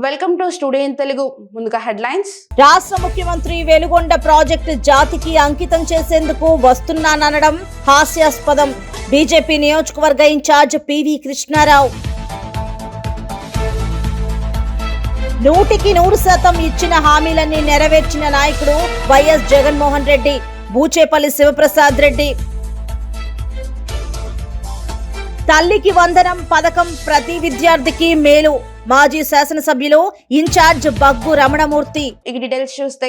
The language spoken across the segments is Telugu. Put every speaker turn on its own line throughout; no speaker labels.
Welcome to studio in Telugu. ముందుగా హెడ్లైన్స్.
రాష్ట్ర ముఖ్యమంత్రి వెలుగొండ ప్రాజెక్టు జాతికి అంకితం చేసేందుకు వస్తున్నాననడం హాస్యాస్పదం. బీజేపీ నియోజకవర్గ ఇన్ఛార్జ్ పివి కృష్ణారావు 100% ఇచ్చిన హామీలన్నీ నెరవేర్చిన నాయకుడు వైఎస్ జగన్మోహన్ రెడ్డి. బూచేపల్లి శివప్రసాద్ రెడ్డి. తల్లికి వందనం పథకం ప్రతి విద్యార్థికి మేలు. మాజీ శాసనసభ్యులు ఇన్ఛార్జ్ బగ్గు రమణమూర్తి.
ఈ డీటెయిల్స్ చూస్తే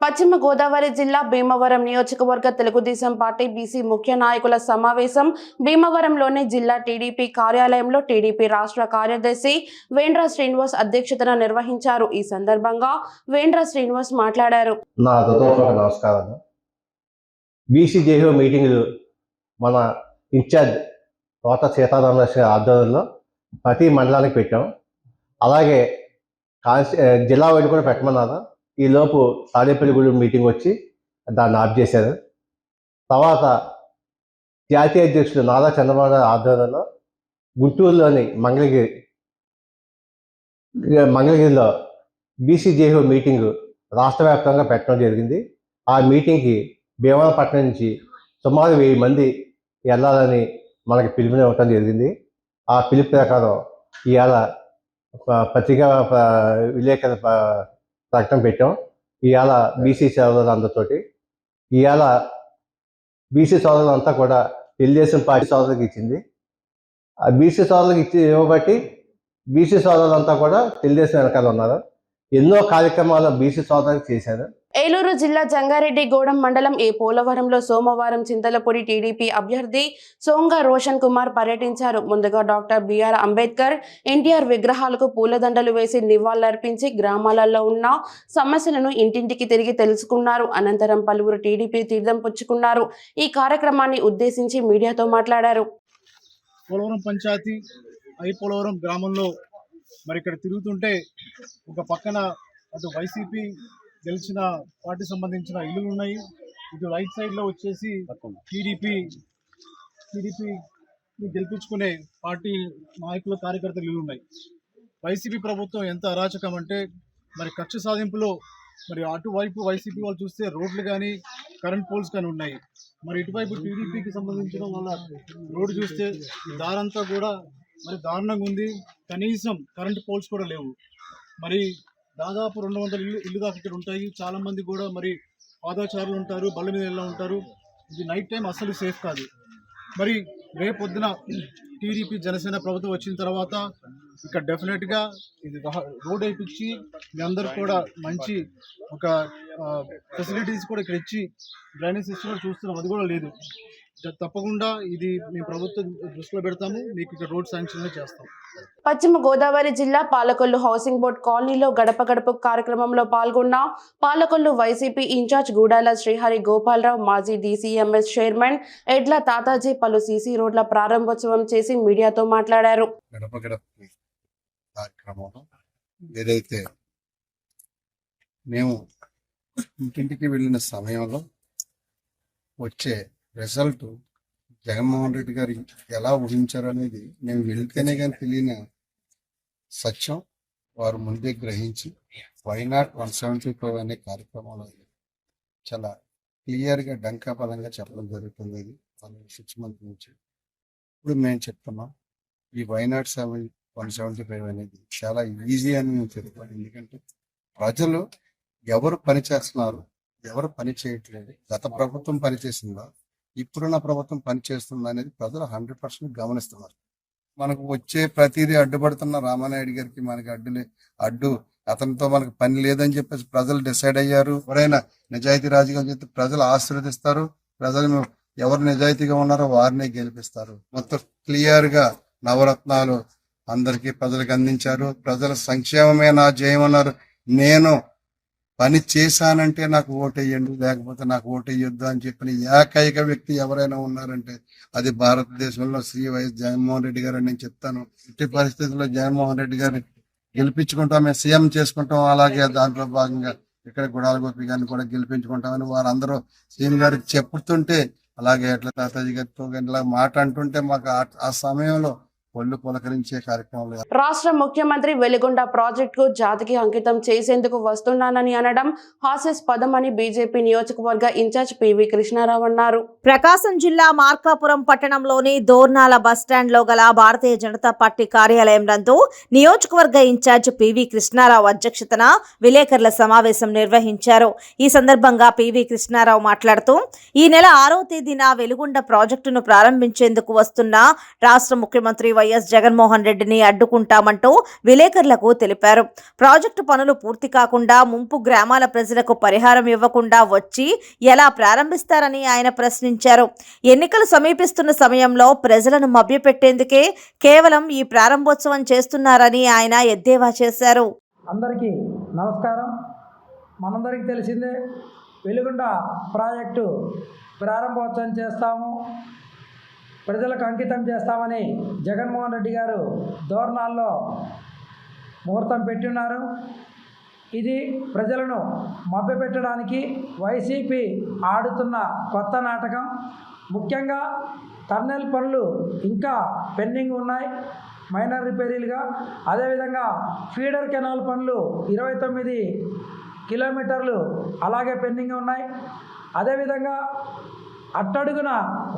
పశ్చిమ గోదావరి జిల్లా భీమవరం నియోజకవర్గ తెలుగుదేశం పార్టీ బీసీ ముఖ్య నాయకుల సమావేశం భీమవరంలోని జిల్లా టీడీపీ కార్యాలయంలో టీడీపీ రాష్ట్ర కార్యదర్శి వేండ్ర శ్రీనివాస్ అధ్యక్షతన నిర్వహించారు. ఈ సందర్భంగా వేండ్ర శ్రీనివాస్ మాట్లాడారు.
నా హృదయపూర్వక నమస్కారాలు. బీసీ జేహో మీటింగులు మన ఇన్ఛార్జ్ తోట సీతారామలక్ష్మి ఆధ్వర్యంలో ప్రతి మండలానికి పెట్టాం. అలాగే జిల్లా వైపు కూడా పెట్టమన్నారు. ఈలోపు తాడేపల్లిగూడెం మీటింగ్ వచ్చి దాన్ని ఆఫ్ చేశారు. తర్వాత జాతీయ అధ్యక్షుడు నారా చంద్రబాబు నాయుడు ఆధ్వర్యంలో గుంటూరులోని మంగళగిరిలో బీసీ జేహో మీటింగు రాష్ట్ర వ్యాప్తంగా పెట్టడం జరిగింది. ఆ మీటింగ్కి భీమవరపట్నం నుంచి సుమారు 1000 మంది వెళ్ళాలని మనకి పిలుపునివ్వటం జరిగింది. ఆ పిలుపు ప్రకారం ఇవాళ పత్రికా విలేకరుల ప్రకటన పెట్టాం. ఇవాళ బీసీ సోదరులందరితోటి ఇవాళ బీసీ సోదరులంతా కూడా తెలుగుదేశం పార్టీ సోదరులకు ఇచ్చింది. ఆ బీసీ సోదరులకు ఇవ్వబట్టి బీసీ సోదరులంతా కూడా తెలుగుదేశం వెనకాల ఉన్నారు. ఎన్నో కార్యక్రమాలు బీసీ సోదరులకు చేశారు.
ఏలూరు జిల్లా జంగారెడ్డిగూడెం మండలం పోలవరంలో సోమవారం చింతలపూడి టీడీపీ అభ్యర్థి సోంగ రోషన్ కుమార్ పర్యటించారు. ముందుగా డాక్టర్ బిఆర్ అంబేద్కర్, ఎన్టీఆర్ విగ్రహాలకు పూలదండలు వేసి నివాళులర్పించి గ్రామాలలో ఉన్న సమస్యలను ఇంటింటికి తిరిగి తెలుసుకున్నారు. అనంతరం పలువురు టీడీపీ తీర్థం పుచ్చుకున్నారు. ఈ కార్యక్రమాన్ని ఉద్దేశించి మీడియాతో మాట్లాడారు.
పోలవరం పంచాయతీ పోలవరం గ్రామంలో మరి ఇక్కడ తిరుగుతుంటే ఒక పక్కన అటు వైసీపీ గెలిచిన పార్టీ సంబంధించిన ఇల్లులు ఉన్నాయి, ఇటు రైట్ సైడ్లో వచ్చేసి టీడీపీ గెలిపించుకునే పార్టీ నాయకుల కార్యకర్తలు ఇల్లు ఉన్నాయి. వైసీపీ ప్రభుత్వం ఎంత అరాచకం అంటే మరి కక్ష సాధింపులో మరి అటువైపు వైసీపీ వాళ్ళు చూస్తే రోడ్లు కానీ కరెంట్ పోల్స్ కానీ ఉన్నాయి. మరి ఇటువైపు టీడీపీకి సంబంధించిన వాళ్ళ రోడ్డు చూస్తే దారంతా కూడా మరి దారుణంగా ఉంది. కనీసం కరెంట్ పోల్స్ కూడా లేవు. మరి దాదాపు 200 ఇల్లు దాకా ఇక్కడ ఉంటాయి. చాలామంది కూడా మరి పాదచారులు ఉంటారు, బళ్ళ మీద వెళ్ళా ఉంటారు. ఇది నైట్ టైం అసలు సేఫ్ కాదు. మరి రేపొద్దున టీడీపీ జనసేన ప్రభుత్వం వచ్చిన తర్వాత ఇక్కడ డెఫినెట్గా ఇది రోడ్ వేయించి మీ అందరు కూడా మంచి ఒక ఫెసిలిటీస్ కూడా ఇక్కడ ఇచ్చి డ్రైనేజ్ సిస్టమ్ చూస్తున్నాం, అది కూడా లేదు. తప్పకుండా ఇది మేము ప్రభుత్వం దృష్టిలో పెడతాము, మీకు ఇక్కడ రోడ్ శాంక్షన్ చేస్తాం.
పశ్చిమ గోదావరి జిల్లా పాలకొల్లు హౌసింగ్ బోర్డ్ కాలనీలో గడప గడప కార్యక్రమంలో పాల్గొన్న పాలకొల్లు వైసీపీ ఇన్ఛార్జ్ గూడాల శ్రీహరి గోపాలరావు, మాజీ డీసీఎంఎస్ చైర్మన్ ఎడ్ల తాతాజీ పలు సీసీ రోడ్ల ప్రారంభోత్సవం చేసి మీడియాతో మాట్లాడారు.
గడప గడప కార్యక్రమంలో ఏదైతే మేము ఇంటింటికి వెళ్ళిన సమయంలో వచ్చే రిజల్ట్ జగన్మోహన్ రెడ్డి గారు ఎలా ఊహించారు అనేది మేము వెళ్తేనే కానీ తెలియని సత్యం వారు ముందే గ్రహించి వైనాట్ 175 అనే కార్యక్రమంలో చాలా క్లియర్గా డంకాపదంగా చెప్పడం జరుగుతుంది. 6 మంత్స్ నుంచి ఇప్పుడు మేము చెప్తున్నాం ఈ వైనాట్ 175 అనేది చాలా ఈజీ అని మేము చెప్తాం. ఎందుకంటే ప్రజలు ఎవరు పని చేస్తున్నారు, ఎవరు పని చేయట్లేదు, గత ప్రభుత్వం పనిచేసిందా, ఇప్పుడున్న ప్రభుత్వం పనిచేస్తుంది అనేది ప్రజలు 100% గమనిస్తున్నారు. మనకు వచ్చే ప్రతిదీ అడ్డుపడుతున్న రామానాయుడు గారికి మనకి అడ్డు అతనితో మనకు పని లేదని చెప్పేసి ప్రజలు డిసైడ్ అయ్యారు. ఎవరైనా నిజాయితీ రాజకీయాలు చేస్తే ప్రజలు ఆశీర్వదిస్తారు. ప్రజలు ఎవరు నిజాయితీగా ఉన్నారో వారినే గెలిపిస్తారు. మొత్తం క్లియర్ గా నవరత్నాలు అందరికీ ప్రజలకు అందించారు. ప్రజల సంక్షేమమే నా జయమన్నారు. నేను పని చేశానంటే నాకు ఓటేయండి, లేకపోతే నాకు ఓటేయొద్దు అని చెప్పిన ఏకైక వ్యక్తి ఎవరైనా ఉన్నారంటే అది భారతదేశంలో శ్రీ వైఎస్ జగన్మోహన్ రెడ్డి గారు అని నేను చెప్తాను. ఇట్టి పరిస్థితుల్లో జగన్మోహన్ రెడ్డి గారిని గెలిపించుకుంటాం, మేము సీఎం చేసుకుంటాం. అలాగే దాంట్లో భాగంగా ఇక్కడ గుడాల గోపి గారిని కూడా గెలిపించుకుంటామని వారందరూ సీఎం గారికి చెప్తుంటే, అలాగే ఎట్లా తాతాజీ గారితో ఇలా మాట అంటుంటే మాకు ఆ సమయంలో ఒళ్ళు పులకరించే కార్యక్రమాలు.
రాష్ట్ర ముఖ్యమంత్రి వెలిగొండ ప్రాజెక్టుకు జాతికి అంకితం చేసేందుకు వస్తున్నానని అనడం హాస్యాస్పదమని బీజేపీ నియోజకవర్గ ఇన్ఛార్జ్ పివి కృష్ణారావు అన్నారు.
ప్రకాశం జిల్లా మార్కాపురం పట్టణంలోని దోర్నాల బస్టాండ్లో గల భారతీయ జనతా పార్టీ కార్యాలయం నందు నియోజకవర్గ ఇన్ఛార్జ్ పివి కృష్ణారావు అధ్యక్షతన విలేకరుల సమావేశం నిర్వహించారు. ఈ సందర్భంగా పివి కృష్ణారావు మాట్లాడుతూ ఈ నెల 6వ తేదీన వెలుగొండ ప్రాజెక్టును ప్రారంభించేందుకు వస్తున్న రాష్ట్ర ముఖ్యమంత్రి వైఎస్ జగన్మోహన్ రెడ్డిని అడ్డుకుంటామంటూ విలేకరులకు తెలిపారు. ప్రాజెక్టు పనులు పూర్తి కాకుండా ముంపు గ్రామాల ప్రజలకు పరిహారం ఇవ్వకుండా వచ్చి ఎలా ప్రారంభిస్తారని ఆయన ప్రశ్నించారు. ఎన్నికలు సమీపిస్తున్న సమయంలో ప్రజలను మభ్యపెట్టేందుకే కేవలం ఈ ప్రారంభోత్సవం చేస్తున్నారని ఆయన ఎద్దేవా చేశారు.
అందరికీ నమస్కారం. మనందరికీ తెలిసిందే, వెలుగొండ ప్రాజెక్టు ప్రారంభోత్సవం చేస్తాము, ప్రజలకు అంకితం చేస్తామని జగన్మోహన్ రెడ్డి గారు దోర్నాల్లో ముహూర్తం పెట్టున్నారు. ఇది ప్రజలను మభ్యపెట్టడానికి వైసీపీ ఆడుతున్న కొత్త నాటకం. ముఖ్యంగా టన్నెల్ పనులు ఇంకా పెండింగ్ ఉన్నాయి, మైనర్ రిపేరీలుగా. అదేవిధంగా ఫీడర్ కెనాల్ పనులు 29 కిలోమీటర్లు అలాగే పెండింగ్ ఉన్నాయి. అదేవిధంగా అట్టడుగున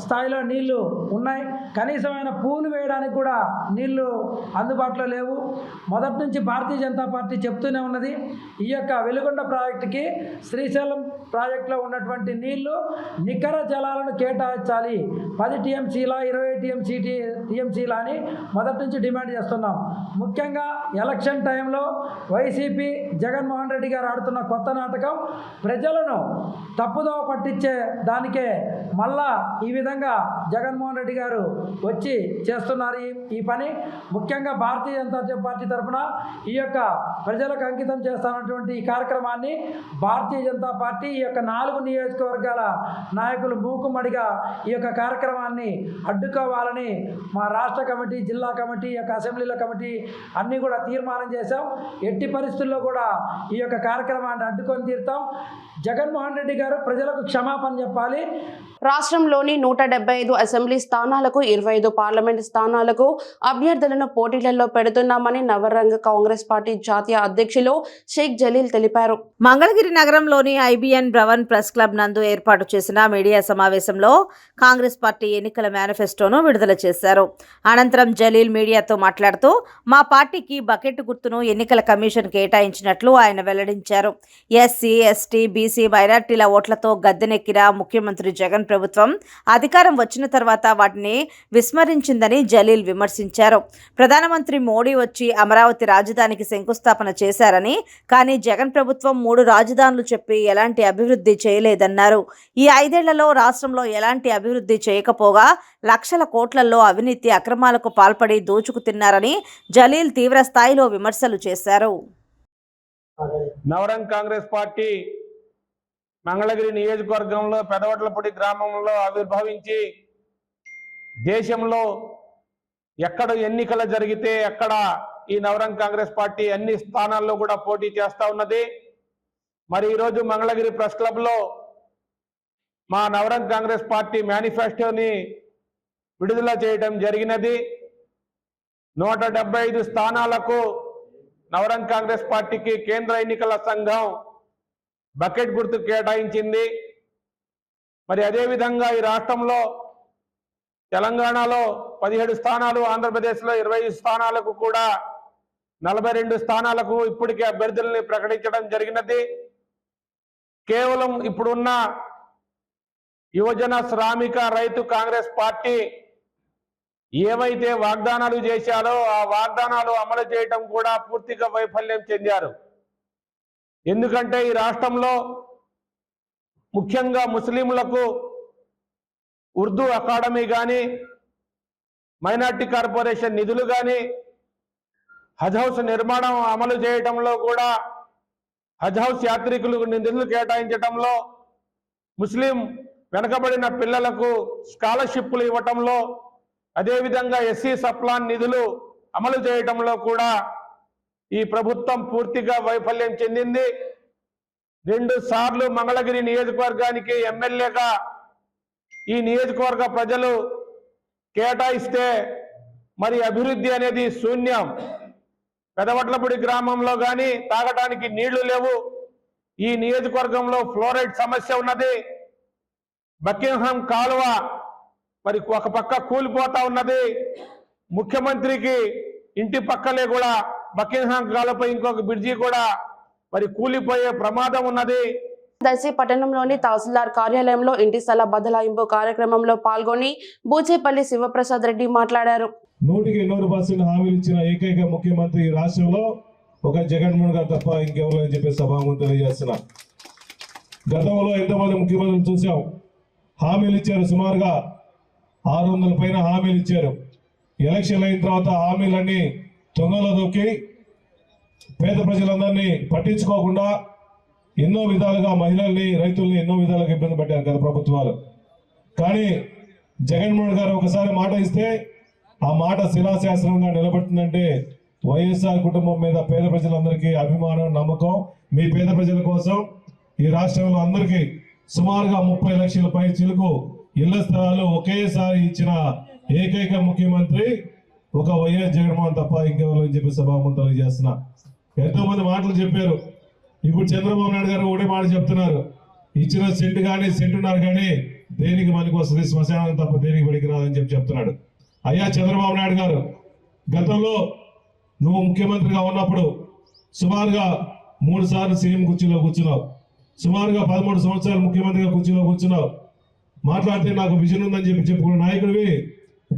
స్థాయిలో నీళ్లు ఉన్నాయి, కనీసమైన పూలు వేయడానికి కూడా నీళ్లు అందుబాటులో లేవు. మొదటి నుంచి భారతీయ జనతా పార్టీ చెప్తూనే ఉన్నది, ఈ యొక్క వెలుగొండ ప్రాజెక్టుకి శ్రీశైలం ప్రాజెక్టులో ఉన్నటువంటి నీళ్లు నికర జలాలను కేటాయించాలి, 10 టీఎంసీలా 20 టీఎంసీలా అని మొదటి నుంచి డిమాండ్ చేస్తున్నాం. ముఖ్యంగా ఎలక్షన్ టైంలో వైసీపీ జగన్మోహన్ రెడ్డి గారు ఆడుతున్న కొత్త నాటకం ప్రజలను తప్పుదోవ పట్టించే దానికే మళ్ళా ఈ విధంగా జగన్మోహన్ రెడ్డి గారు వచ్చి చేస్తున్నారు ఈ పని. ముఖ్యంగా భారతీయ జనతా పార్టీ తరఫున ఈ యొక్క ప్రజలకు అంకితం చేస్తున్నటువంటి ఈ కార్యక్రమాన్ని భారతీయ జనతా పార్టీ ఈ యొక్క 4 నియోజకవర్గాల నాయకులు మూకుమ్మడిగా ఈ యొక్క కార్యక్రమాన్ని అడ్డుకోవాలని మా రాష్ట్ర కమిటీ, జిల్లా కమిటీ, ఈ యొక్క అసెంబ్లీల కమిటీ అన్నీ కూడా తీర్మానం చేశాం. ఎట్టి పరిస్థితుల్లో కూడా ఈ యొక్క కార్యక్రమాన్ని అడ్డుకొని తీరుతాం. జగన్మోహన్ రెడ్డి గారు ప్రజలకు క్షమాపణ చెప్పాలి.
రాష్ట్రంలోని 175 అసెంబ్లీ స్థానాలకు 25 పార్లమెంటు స్థానాలకు అభ్యర్థులను పోటీలలో పెడుతున్నామని నవరంగ కాంగ్రెస్ పార్టీ జాతీయ అధ్యక్షులు షేక్ జలీల్ తెలిపారు.
మంగళగిరి నగరంలోని ఐబిఎన్ భవన్ ప్రెస్ క్లబ్ నందు ఏర్పాటు చేసిన మీడియా సమావేశంలో కాంగ్రెస్ పార్టీ ఎన్నికల మేనిఫెస్టోను విడుదల చేశారు. అనంతరం జలీల్ మీడియాతో మాట్లాడుతూ మా పార్టీకి బకెట్ గుర్తును ఎన్నికల కమిషన్ కేటాయించినట్లు ఆయన వెల్లడించారు. ఎస్సీ, ఎస్టీ, బీసీ, మైనార్టీల ఓట్లతో గద్దెనెక్కిన ముఖ్యమంత్రి జగన్ ప్రభుత్వం అధికారం వచ్చిన తర్వాత వాటిని విస్మరించిందని జలీల్ విమర్శించారు. ప్రధానమంత్రి మోడీ వచ్చి అమరావతి రాజధానికి శంకుస్థాపన చేశారని, కానీ జగన్ ప్రభుత్వం 3 రాజధానులు చెప్పి ఎలాంటి అభివృద్ధి చేయలేదన్నారు. ఈ 5 ఏళ్లలో రాష్ట్రంలో ఎలాంటి అభివృద్ధి చేయకపోగా లక్షల కోట్లలో అవినీతి అక్రమాలకు పాల్పడి దోచుకు తిన్నారని జలీల్ తీవ్ర స్థాయిలో విమర్శలు చేశారు.
నవరంగ్ కాంగ్రెస్ పార్టీ మంగళగిరి నియోజకవర్గంలో పెదవట్లపూడి గ్రామంలో ఆవిర్భవించి దేశంలో ఎక్కడ ఎన్నికలు జరిగితే అక్కడ ఈ నవరంగ్ కాంగ్రెస్ పార్టీ అన్ని స్థానాల్లో కూడా పోటీ చేస్తూ ఉన్నది. మరి ఈరోజు మంగళగిరి ప్రెస్ క్లబ్లో మా నవరంగ్ కాంగ్రెస్ పార్టీ మేనిఫెస్టోని విడుదల చేయడం జరిగినది. 175 స్థానాలకు నవరంగ్ కాంగ్రెస్ పార్టీకి కేంద్ర ఎన్నికల సంఘం బకెట్ గుర్తు కేటాయించింది. మరి అదేవిధంగా ఈ రాష్ట్రంలో తెలంగాణలో 17 స్థానాలు, ఆంధ్రప్రదేశ్లో 20 స్థానాలకు కూడా 42 స్థానాలకు ఇప్పటికే అభ్యర్థుల్ని ప్రకటించడం జరిగినది. కేవలం ఇప్పుడున్న యువజన శ్రామిక రైతు కాంగ్రెస్ పార్టీ ఏవైతే వాగ్దానాలు చేశారో ఆ వాగ్దానాలు అమలు చేయడం కూడా పూర్తిగా వైఫల్యం చెందారు. ఎందుకంటే ఈ రాష్ట్రంలో ముఖ్యంగా ముస్లింలకు ఉర్దూ అకాడమీ కానీ, మైనార్టీ కార్పొరేషన్ నిధులు కానీ, హజ్ హౌస్ నిర్మాణం అమలు చేయడంలో కూడా, హజ్ హౌస్ యాత్రికులకు నిధులు కేటాయించడంలో, ముస్లిం వెనకబడిన పిల్లలకు స్కాలర్షిప్లు ఇవ్వటంలో, అదేవిధంగా ఎస్సీ సప్లాన్ నిధులు అమలు చేయడంలో కూడా ఈ ప్రభుత్వం పూర్తిగా వైఫల్యం చెందింది. 2 సార్లు మంగళగిరి నియోజకవర్గానికి ఎమ్మెల్యేగా ఈ నియోజకవర్గ ప్రజలు కేటాయిస్తే మరి అభివృద్ధి అనేది శూన్యం. పెదవట్లపూడి గ్రామంలో కానీ తాగడానికి నీళ్లు లేవు. ఈ నియోజకవర్గంలో ఫ్లోరైడ్ సమస్య ఉన్నది. బకింగ్హామ్ కాలువ మరి ఒక పక్క కూలిపోతా ఉన్నది. ముఖ్యమంత్రికి ఇంటి పక్కలే కూడా బకింగ్హామ్ కాలువపై ఇంకొక బ్రిడ్జి కూడా మరి కూలిపోయే ప్రమాదం ఉన్నది.
దర్శి పట్టణంలోని తహసీల్దార్ కార్యాలయంలో ఇంటి స్థల బదలాయింపు కార్యక్రమంలో పాల్గొని బూచేపల్లి శివప్రసాద్ రెడ్డి మాట్లాడారు.
100% హామీలు ఇచ్చిన ఏకైక ముఖ్యమంత్రి ఈ రాష్ట్రంలో ఒక జగన్మోహన్ గారు తప్ప ఇంకెవరో అని చెప్పి సభాముఖంగా తెలియజేస్తున్నా. గతంలో ఎంతమంది ముఖ్యమంత్రులు చూసాం, హామీలు ఇచ్చారు, సుమారుగా 600 పైన హామీలు ఇచ్చారు. ఎలక్షన్ అయిన తర్వాత హామీలన్నీ తొంగలో దొక్కి పేద ప్రజలందరినీ పట్టించుకోకుండా ఎన్నో విధాలుగా మహిళల్ని, రైతుల్ని ఎన్నో విధాలుగా ఇబ్బంది పెట్టారు గత ప్రభుత్వాలు. కానీ జగన్మోహన్ గారు ఒకసారి మాట ఇస్తే ఆ మాట శిలాశాస్త్రంగా నిలబడుతుందంటే వైఎస్ఆర్ కుటుంబం మీద పేద ప్రజలందరికీ అభిమానం, నమ్మకం. మీ పేద ప్రజల కోసం ఈ రాష్ట్రంలో అందరికీ సుమారుగా 30 లక్షల పై చిలుకు ఇళ్ల స్థలాలు ఒకేసారి ఇచ్చిన ఏకైక ముఖ్యమంత్రి ఒక వైఎస్ జగన్మోహన్ తప్ప ఇంకెవరు అని చెప్పి సభాముఖంగా తెలియజేస్తున్నా. ఎంతో మంది మాటలు చెప్పారు. ఇప్పుడు చంద్రబాబు నాయుడు గారు ఒకటే మాట చెప్తున్నారు, ఇచ్చిన సెంటున్నారు కానీ దేనికి మనకి వస్తుంది, శ్మశానం తప్ప దేనికి పనికి రాదని చెప్పి చెప్తున్నాడు. అయ్యా చంద్రబాబు నాయుడు గారు, గతంలో నువ్వు ముఖ్యమంత్రిగా ఉన్నప్పుడు సుమారుగా 3 సార్లు సీఎం కుర్చీలో కూర్చున్నావు. సుమారుగా 13 సంవత్సరాలు ముఖ్యమంత్రిగా కుర్చీలో కూర్చున్నావు. మాట్లాడితే నాకు విజన్ ఉందని చెప్పి చెప్పుకున్న నాయకుడివి.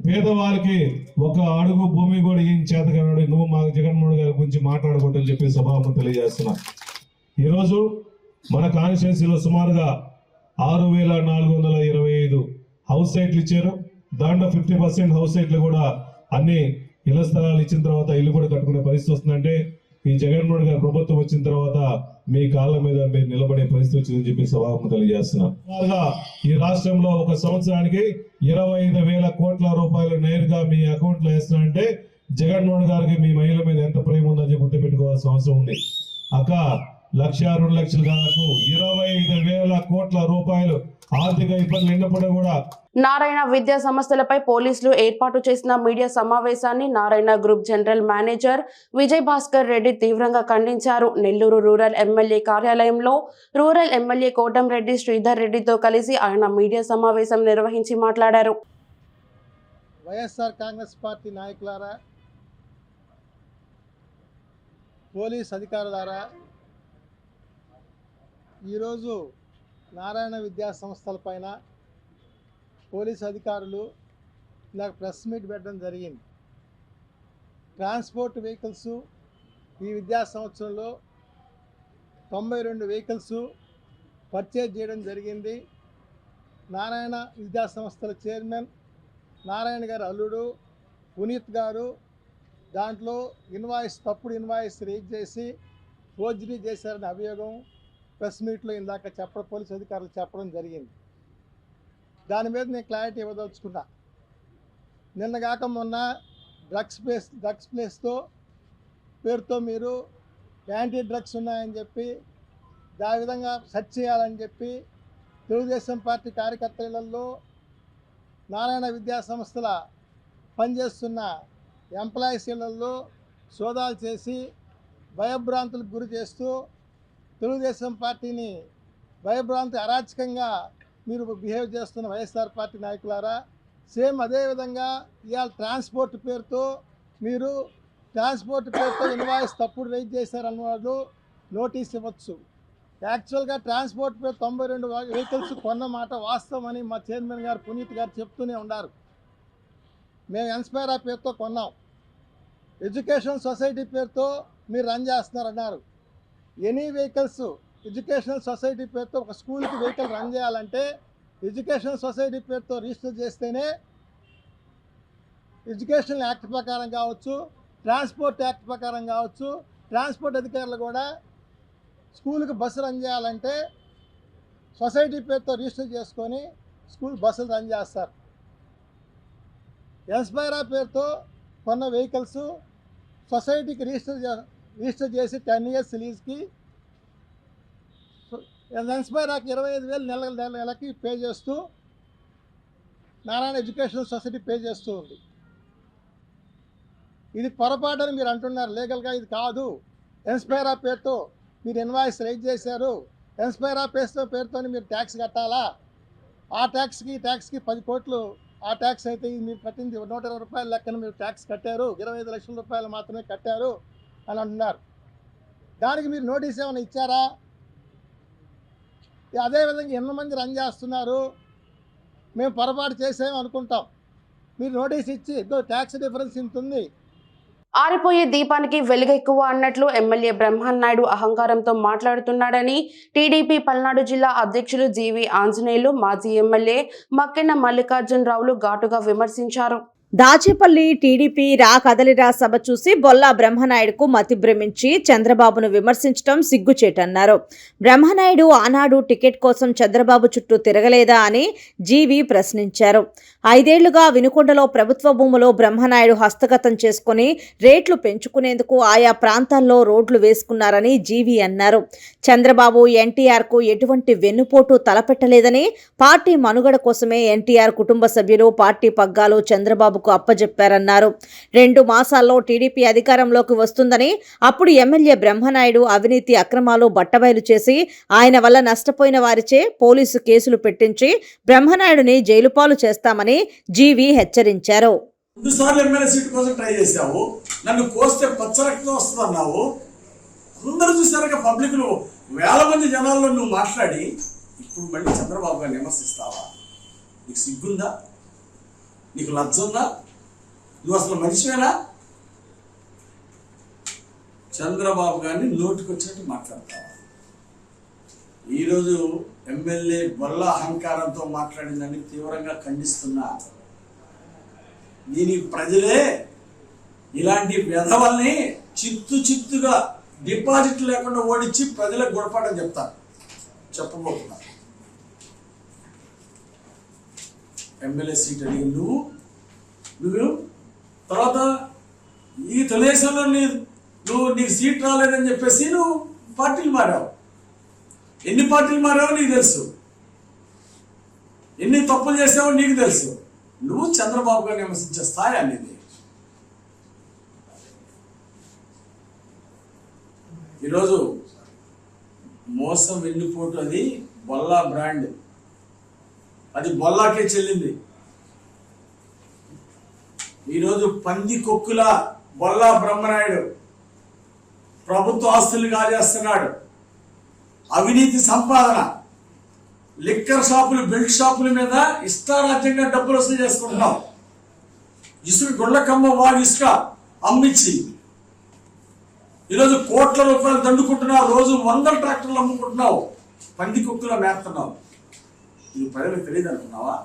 పేదవాళ్ళకి ఒక అడుగు భూమి కూడా ఏం చేతకన్నాడు. నువ్వు మా జగన్మోహన్ గారి గురించి మాట్లాడకూడదని చెప్పి సభాముఖంగా తెలియజేస్తున్నా. ఈరోజు మన కాన్స్టిట్యున్సీలో సుమారుగా 6,425 హౌస్ సైట్లు ఇచ్చారు. దాంట్లో 50% హౌస్ సైట్లు కూడా అన్ని ఇళ్ల స్థలాలు ఇచ్చిన తర్వాత ఇల్లు కూడా కట్టుకునే పరిస్థితి వస్తుందంటే ఈ జగన్మోహన్ గారి ప్రభుత్వం వచ్చిన తర్వాత మీ కాళ్ళ మీద మీరు నిలబడే పరిస్థితి వచ్చిందని చెప్పి సభాముఖంగా తెలియజేస్తున్నా. ఈ రాష్ట్రంలో ఒక సంవత్సరానికి 25,000 కోట్ల రూపాయలు నేరుగా మీ అకౌంట్ లో వేస్తున్నారంటే జగన్మోహన్ గారికి మీ మహిళల మీద ఎంత ప్రేమ ఉందని చెప్పి గుర్తుపెట్టుకోవాల్సిన అవసరం ఉంది. అక్క 1,00,000, 2 లక్షలు కాలకు 25,000 కోట్ల రూపాయలు ఆర్థిక ఇబ్బందులు ఎన్నప్పుడు కూడా.
నారాయణ విద్యా సంస్థలపై పోలీసులు ఏర్పాటు చేసిన మీడియా సమావేశాన్ని Narayana group general manager Vijay Bhaskar Reddy తీవ్రంగా ఖండించారు. నెల్లూరు రూరల్ ఎమ్మెల్యే కార్యాలయంలో రూరల్ ఎమ్మెల్యే కోటంరెడ్డి శ్రీధర్ రెడ్డితో కలిసి ఆయన మీడియా సమావేశం నిర్వహించి మాట్లాడారు.
వైఎస్ఆర్ కాంగ్రెస్ పార్టీ నాయకులారా, పోలీస్ అధికారులారా, ఈరోజు నారాయణ విద్యా సంస్థలపైన పోలీస్ అధికారులు ఇలా ప్రెస్ మీట్ పెట్టడం జరిగింది. ట్రాన్స్పోర్ట్ వెహికల్స్ ఈ విద్యా సంవత్సరంలో 92 వెహికల్స్ పర్చేజ్ చేయడం జరిగింది. నారాయణ విద్యా సంస్థల చైర్మన్ నారాయణ గారు అల్లుడు పునీత్ గారు దాంట్లో తప్పుడు ఇన్వాయిస్ రేజ్ చేసి ఫోర్జరీ చేశారని అభియోగం ప్రెస్ మీట్లో ఇందాక పోలీస్ అధికారులు చెప్పడం జరిగింది. దాని మీద నేను క్లారిటీ ఇవ్వదలుచుకున్నా. నిన్నగాక మొన్న డ్రగ్స్ ప్లేస్తో పేరుతో మీరు యాంటీ డ్రగ్స్ ఉన్నాయని చెప్పి ఆ విధంగా సెర్చ్ చేయాలని చెప్పి తెలుగుదేశం పార్టీ కార్యకర్తలలో నారాయణ విద్యా సంస్థల పనిచేస్తున్న ఎంప్లాయీస్ ఇళ్లలో సోదాలు చేసి భయభ్రాంతులకు గురి చేస్తూ తెలుగుదేశం పార్టీని భయభ్రాంతి అరాచకంగా మీరు బిహేవ్ చేస్తున్న వైఎస్ఆర్ పార్టీ నాయకులారా, సేమ్ అదేవిధంగా ఇవాళ ట్రాన్స్పోర్ట్ పేరుతో ఇన్వాయిస్ తప్పుడు రైజ్ చేశారన్న వాళ్ళు నోటీస్ ఇవ్వచ్చు. యాక్చువల్గా ట్రాన్స్పోర్ట్ పేరు 92 వెహికల్స్ కొన్న మాట వాస్తవమని మా చైర్మన్ గారు పునీత్ గారు చెప్తూనే ఉన్నారు. మేము ఇన్స్పైరా పేరుతో కొన్నాం. ఎడ్యుకేషన్ సొసైటీ పేరుతో మీరు రన్ చేస్తున్నారన్నారు. ఎనీ వెహికల్స్ ఎడ్యుకేషనల్ సొసైటీ పేరుతో ఒక స్కూల్కి వెహికల్ రన్ చేయాలంటే ఎడ్యుకేషనల్ సొసైటీ పేరుతో రిజిస్టర్ చేస్తేనే ఎడ్యుకేషనల్ యాక్ట్ ప్రకారం కావచ్చు, ట్రాన్స్పోర్ట్ యాక్ట్ ప్రకారం కావచ్చు, ట్రాన్స్పోర్ట్ అధికారులు కూడా స్కూల్కి బస్సు రన్ చేయాలంటే సొసైటీ పేరుతో రిజిస్టర్ చేసుకొని స్కూల్ బస్సులు రన్ చేస్తారు. ఇన్స్పైరా పేరుతో కొన్న వెహికల్స్ సొసైటీకి రిజిస్టర్ చేసి 10 years లీజ్కి ఇన్స్పైరాకి 25,000 నెలకి పే చేస్తూ నారాయణ ఎడ్యుకేషనల్ సొసైటీ పే చేస్తూ ఉంది. ఇది పొరపాటు అని మీరు అంటున్నారు. లీగల్గా ఇది కాదు. ఇన్స్పైరా పేరుతో మీరు ఇన్వాయిస్ రైజ్ చేశారు. ఇన్స్పైరా పేరుతో మీరు ట్యాక్స్ కట్టాలా? ఆ ట్యాక్స్కి ఈ ట్యాక్స్కి 10 కోట్లు ఆ ట్యాక్స్ అయితే ఇది మీరు కట్టింది 120 రూపాయల లెక్కన మీరు ట్యాక్స్ కట్టారు, 25 లక్షల రూపాయలు మాత్రమే కట్టారు అని అంటున్నారు. దానికి మీరు నోటీస్ ఏమైనా ఇచ్చారా? అదేవిధంగా ఎంతమంది రన్ చేస్తున్నారు, మేము పొరపాటు చేసాము అనుకుంటాం. మీరు నోటీస్ ఇచ్చి ఇదో ట్యాక్స్ డిఫరెన్స్ ఇంత ఉంది.
ఆరిపోయే దీపానికి వెలుగెక్కువ అన్నట్లు ఎమ్మెల్యే బ్రహ్మనాయుడు అహంకారంతో మాట్లాడుతున్నాడని టీడీపీ పల్నాడు జిల్లా అధ్యక్షులు జీవి ఆంజనేయులు, మాజీ ఎమ్మెల్యే మక్కెన మల్లికార్జునరావులు ఘాటుగా విమర్శించారు.
దాచేపల్లి టీడీపీ రా కదలిరా సభ చూసి బొల్లా బ్రహ్మనాయుడుకు మతి భ్రమించి చంద్రబాబును విమర్శించడం సిగ్గుచేటన్నారు. బ్రహ్మనాయుడు ఆనాడు టికెట్ కోసం చంద్రబాబు చుట్టూ తిరగలేదా అని జీవి ప్రశ్నించారు. 5 ఏళ్లుగా వినుకొండలో ప్రభుత్వ భూములో బ్రహ్మనాయుడు హస్తగతం చేసుకుని రేట్లు పెంచుకునేందుకు ఆయా ప్రాంతాల్లో రోడ్లు వేసుకున్నారని జీవి అన్నారు. చంద్రబాబు ఎన్టీఆర్కు ఎటువంటి వెన్నుపోటు తలపెట్టలేదని, పార్టీ మనుగడ కోసమే ఎన్టీఆర్ కుటుంబ సభ్యులు పార్టీ పగ్గాలు చంద్రబాబు అప్పజెప్పారన్నారు. 2 మాసాల్లో టీడీపీ అధికారంలోకి వస్తుందని, అప్పుడు ఎమ్మెల్యే బ్రహ్మనాయుడు అవినీతి అక్రమాలు బట్టబయలు చేసి ఆయన వల్ల నష్టపోయిన వారిచే పోలీసు కేసులు పెట్టించి బ్రహ్మనాయుడుని జైలు పాలు చేస్తామని జీవి హెచ్చరించారు.
2 సార్లు ఎమ్మెల్యే సీట్ కోసం ట్రై చేశావు, నన్ను కోస్తే పచ్చరక్తం వస్తుందన్నావు. అందరూ చూసారుగా, పబ్లిక్లు వేల మంది జనాల్లో నువ్వు మాట్లాడి ఇప్పుడు మళ్ళీ చంద్రబాబు గారిని విమర్శిస్తావా? నీకు సిగ్గుందా? నీకు లజ్జ ఉందా? నువ్వు అసలు మనిషివేనా? చంద్రబాబు గారిని నోటికొచ్చినట్టు మాట్లాడతావా? ఈరోజు ఎమ్మెల్యే బొల్ల అహంకారంతో మాట్లాడిందని తీవ్రంగా ఖండిస్తున్నా. దీని ప్రజలే ఇలాంటి వెధవల్ని చిత్తుగా డిపాజిట్ లేకుండా ఓడించి ప్రజలకు గుణపాఠం చెప్తారు, చెప్పబోతున్నారు. ఎమ్మెల్యే సీట్ అడిగి నువ్వు తర్వాత ఈ తెలుగుదేశంలో నీకు సీట్ రాలేదని చెప్పేసి నువ్వు పార్టీలు మారావు. ఎన్ని పార్టీలు మారావో నీకు తెలుసు, ఎన్ని తప్పులు చేసావో నీకు తెలుసు. నువ్వు చంద్రబాబు గారిని విమర్శించే స్థాయి అనేది. ఈరోజు మోసం వెన్నుపోటు అది బొల్లా బ్రాండ్, అది బొల్లాకే చెల్లింది. ఈరోజు పంది కొక్కుల బొల్లా బ్రహ్మనాయుడు ప్రభుత్వ ఆస్తులు కాజేస్తున్నాడు. అవినీతి సంపాదన, లిక్కర్ షాపులు, బెల్ట్ షాపుల మీద ఇష్టారాజ్యంగా డబ్బులు వసూలు చేసుకుంటున్నావు. ఇసుక గుళ్ళకమ్మ వాడి ఇసుక అమ్మించి ఈరోజు కోట్ల రూపాయలు దండుకుంటున్నావు. రోజు 100 ట్రాక్టర్లు అమ్ముకుంటున్నావు, పంది కుక్కులా మేపుతున్నావు. ఇది ప్రజలకు తెలియదు అనుకున్నావా?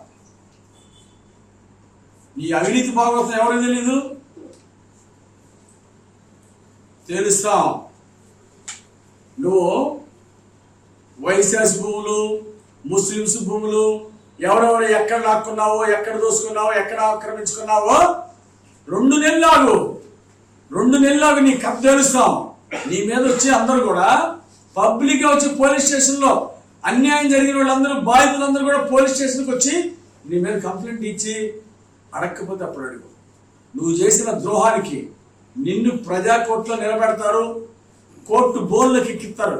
నీ అవినీతి భాగవతం ఎవరికి తెలీదు? తెలుస్తాం. నువ్వు వైశాస్ భూములు, ముస్లిమ్స్ భూములు ఎవరెవరు ఎక్కడ లాక్కున్నావో, ఎక్కడ దోసుకున్నావో, ఎక్కడ ఆక్రమించుకున్నావో 2 నెలలు ఆగు నీ కథ తెలుస్తాం. నీ మీద వచ్చి అందరూ కూడా పబ్లిక్ గా వచ్చి పోలీస్ స్టేషన్ లో అన్యాయం జరిగిన వాళ్ళందరూ, బాధితులందరూ కూడా పోలీస్ స్టేషన్కి వచ్చి నీ మీద కంప్లైంట్ ఇచ్చి అడగకపోతే అప్పుడు అడుగు. నువ్వు చేసిన ద్రోహానికి నిన్ను ప్రజా కోర్టులో నిలబెడతారు, కోర్టు బోన్లకు ఎక్కిస్తారు.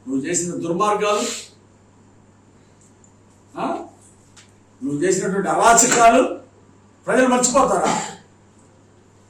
నువ్వు చేసిన దుర్మార్గాలు, నువ్వు చేసినటువంటి అరాచకాలు ప్రజలు మర్చిపోతారా?